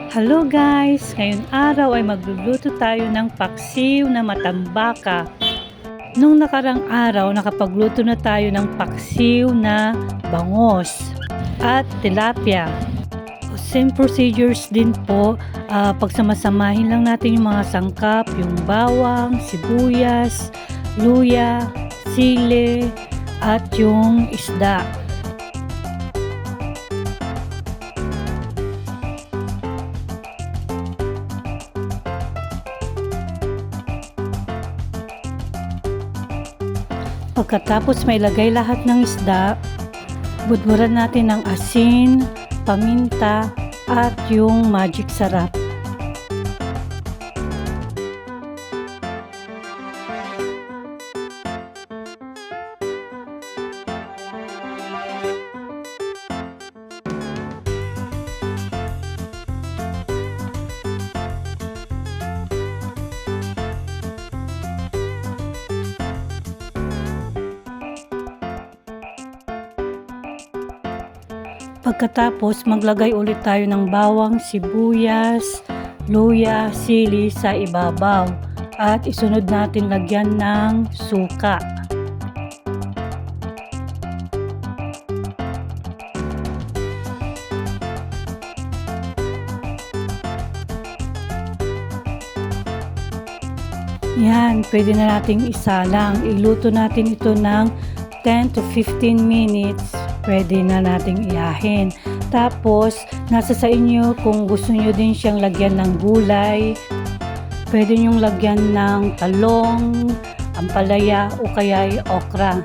Hello guys! Ngayong araw ay magluluto tayo ng paksiw na matambaka. Nung nakarang araw, nakapagluto na tayo ng paksiw na bangos at tilapia. Same procedures din po. Pagsamasamahin lang natin yung mga sangkap, yung bawang, sibuyas, luya, sili, at yung isda. Pagkatapos mailagay lahat ng isda, budburan natin ng asin, paminta, at yung magic sarap. Pagkatapos, maglagay ulit tayo ng bawang, sibuyas, luya, sili sa ibabaw. At isunod natin lagyan ng suka. Yan, pwede na nating isalang. Iluto natin ito ng 10 to 15 minutes. Pwede na nating iahin. Tapos, nasa sa inyo kung gusto nyo din siyang lagyan ng gulay. Pwede nyong lagyan ng talong, ampalaya o kaya okra.